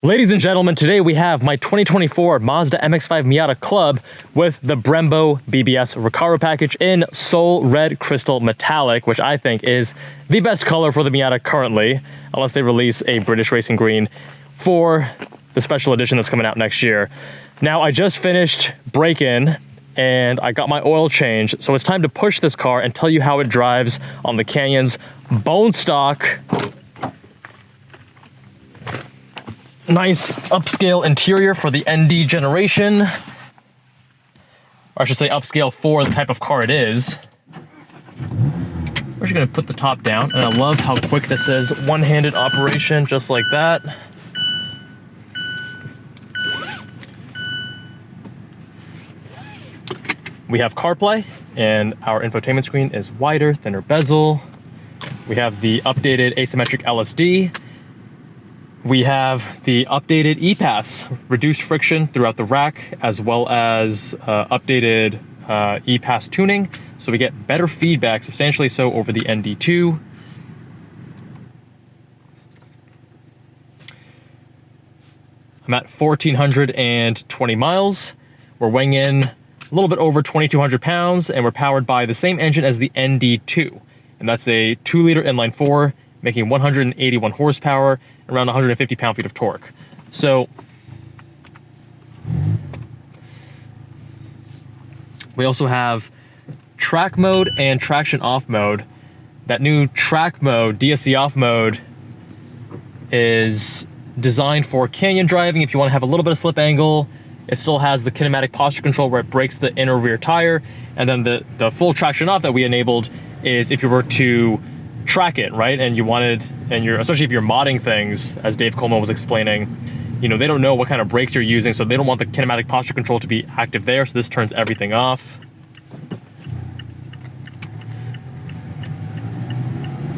Ladies and gentlemen, today we have my 2024 Mazda MX-5 Miata Club with the Brembo BBS Recaro package in Soul Red Crystal Metallic, which I think is the best color for the Miata currently, unless they release a British Racing Green for the special edition that's coming out next year. Now, I just finished break-in and I got my oil change, so it's time to push this car and tell you how it drives on the Canyon's bone stock. Nice upscale interior for the ND generation. Or I should say upscale for the type of car it is. We're just gonna put the top down, and I love how quick this is. One-handed operation, just like that. We have CarPlay, and our infotainment screen is wider, thinner bezel. We have the updated asymmetric LSD. We have the updated E-Pass, reduced friction throughout the rack, as well as updated E-Pass tuning, so we get better feedback, substantially so over the ND2. I'm at 1,420 miles. We're weighing in a little bit over 2,200 pounds, and we're powered by the same engine as the ND2, and that's a 2-liter inline-4, making 181 horsepower, around 150 pound-feet of torque. So we also have track mode and traction off mode. That new track mode, DSC off mode, is designed for canyon driving. If you want to have a little bit of slip angle, it still has the kinematic posture control where it brakes the inner rear tire. And then the full traction off that we enabled is if you were to track it, right? And you wanted, and you're, especially if you're modding things, as Dave Coleman was explaining, you know, they don't know what kind of brakes you're using, so they don't want the kinematic posture control to be active there, so this turns everything off.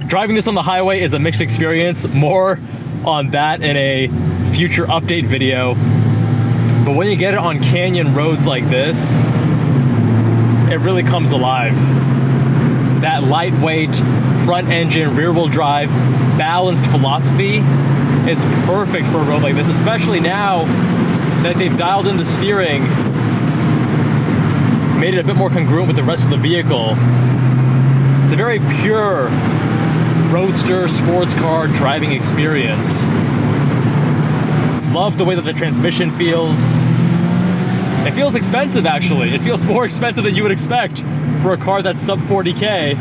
Driving this on the highway is a mixed experience. More on that in a future update video. But when you get it on canyon roads like this, it really comes alive. That lightweight front engine, rear wheel drive, balanced philosophy is perfect for a road like this, especially now that they've dialed in the steering, made it a bit more congruent with the rest of the vehicle. It's a very pure roadster sports car driving experience. Love the way that the transmission feels. It feels expensive, actually. It feels more expensive than you would expect for a car that's sub 40K.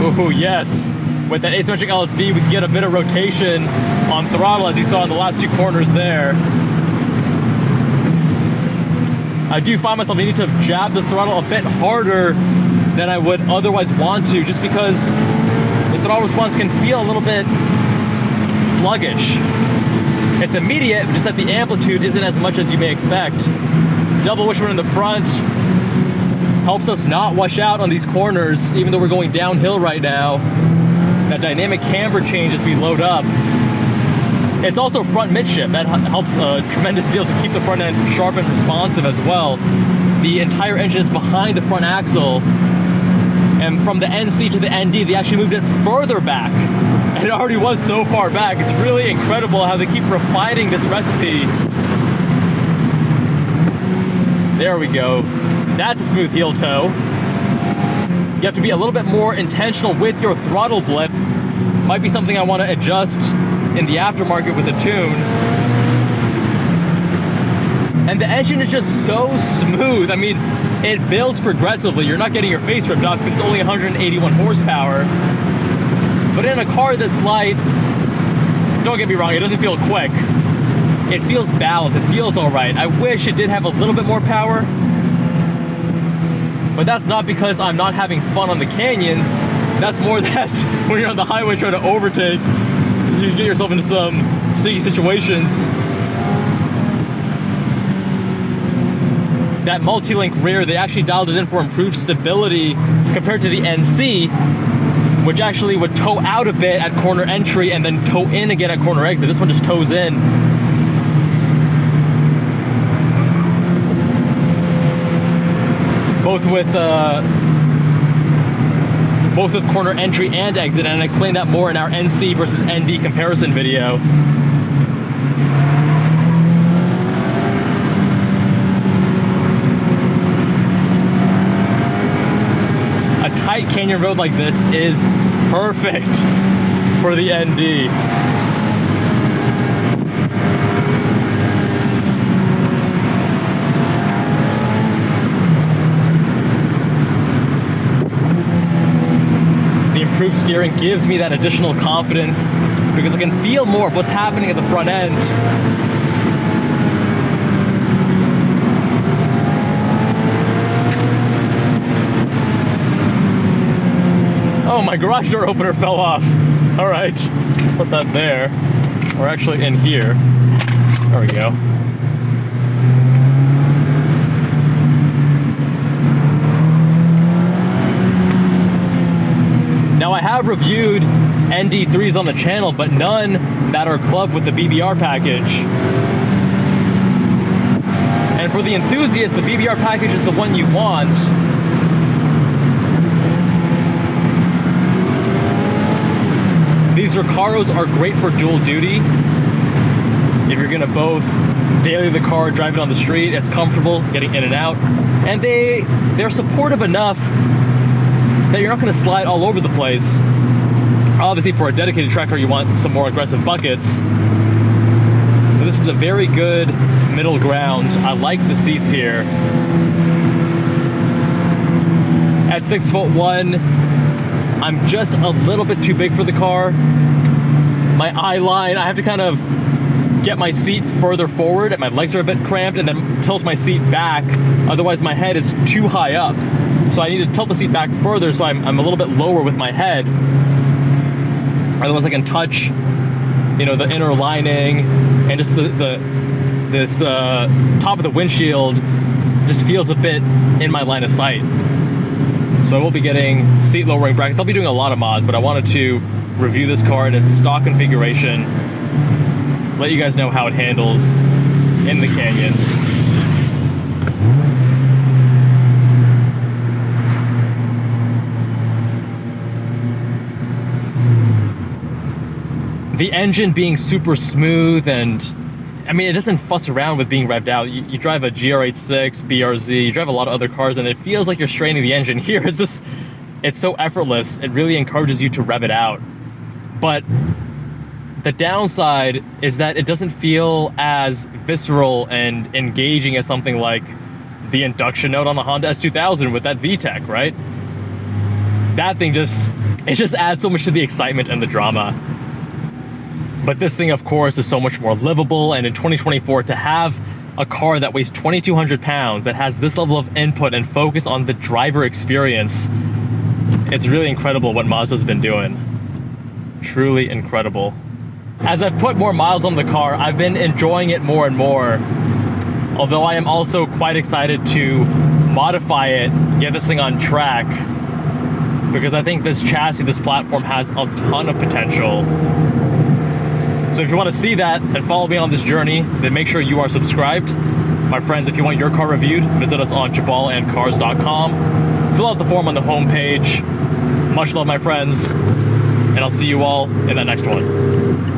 Oh yes, with that asymmetric LSD, we can get a bit of rotation on throttle, as you saw in the last two corners there. I do find myself needing to jab the throttle a bit harder than I would otherwise want to, just because the throttle response can feel a little bit sluggish. It's immediate, just that the amplitude isn't as much as you may expect. Double wishbone in the front helps us not wash out on these corners, even though we're going downhill right now. That dynamic camber change as we load up. It's also front midship. That helps a tremendous deal to keep the front end sharp and responsive as well. The entire engine is behind the front axle, and from the NC to the ND, they actually moved it further back. And it already was so far back. It's really incredible how they keep refining this recipe. There we go. That's a smooth heel toe. You have to be a little bit more intentional with your throttle blip. Might be something I want to adjust in the aftermarket with a tune. And the engine is just so smooth. I mean, it builds progressively. You're not getting your face ripped off because it's only 181 horsepower. But in a car this light, don't get me wrong, it doesn't feel quick. It feels balanced, it feels all right. I wish it did have a little bit more power, but that's not because I'm not having fun on the canyons. That's more that when you're on the highway trying to overtake, you get yourself into some sticky situations. That multi-link rear, they actually dialed it in for improved stability compared to the NC, which actually would toe out a bit at corner entry and then toe in again at corner exit. This one just toes in. Both with both with corner entry and exit, and I explained that more in our NC versus ND comparison video. A tight canyon road like this is perfect for the ND. Improved steering gives me that additional confidence because I can feel more of what's happening at the front end. Oh, my garage door opener fell off. All right, let's put that there. We're actually in here. There we go. Now, I have reviewed ND3s on the channel, but none that are club with the BBR package. And for the enthusiast, the BBR package is the one you want. These Recaros are great for dual duty. If you're gonna both daily the car, drive it on the street, it's comfortable getting in and out. And they're supportive enough that you're not going to slide all over the place. Obviously, for a dedicated trekker, you want some more aggressive buckets. But this is a very good middle ground. I like the seats here. At 6'1", I'm just a little bit too big for the car. My eye line, I have to kind of get my seat further forward, and my legs are a bit cramped, and then tilt my seat back. Otherwise, my head is too high up. So I need to tilt the seat back further so I'm a little bit lower with my head. Otherwise I can touch, you know, the inner lining, and just this top of the windshield just feels a bit in my line of sight. So I will be getting seat lowering brackets. I'll be doing a lot of mods, but I wanted to review this car in its stock configuration, let you guys know how it handles in the canyons. The engine being super smooth, and I mean, it doesn't fuss around with being revved out. You drive a GR86, BRZ, you drive a lot of other cars, and it feels like you're straining the engine. Here, it's so effortless. It really encourages you to rev it out. But the downside is that it doesn't feel as visceral and engaging as something like the induction note on the Honda S2000 with that VTEC, right? That thing just adds so much to the excitement and the drama. But this thing, of course, is so much more livable, and in 2024, to have a car that weighs 2,200 pounds, that has this level of input and focus on the driver experience, it's really incredible what Mazda's been doing. Truly incredible. As I've put more miles on the car, I've been enjoying it more and more. Although I am also quite excited to modify it, get this thing on track, because I think this chassis, this platform has a ton of potential. So if you want to see that and follow me on this journey, then make sure you are subscribed. My friends, if you want your car reviewed, visit us on jabalandcars.com. Fill out the form on the homepage. Much love, my friends, and I'll see you all in that next one.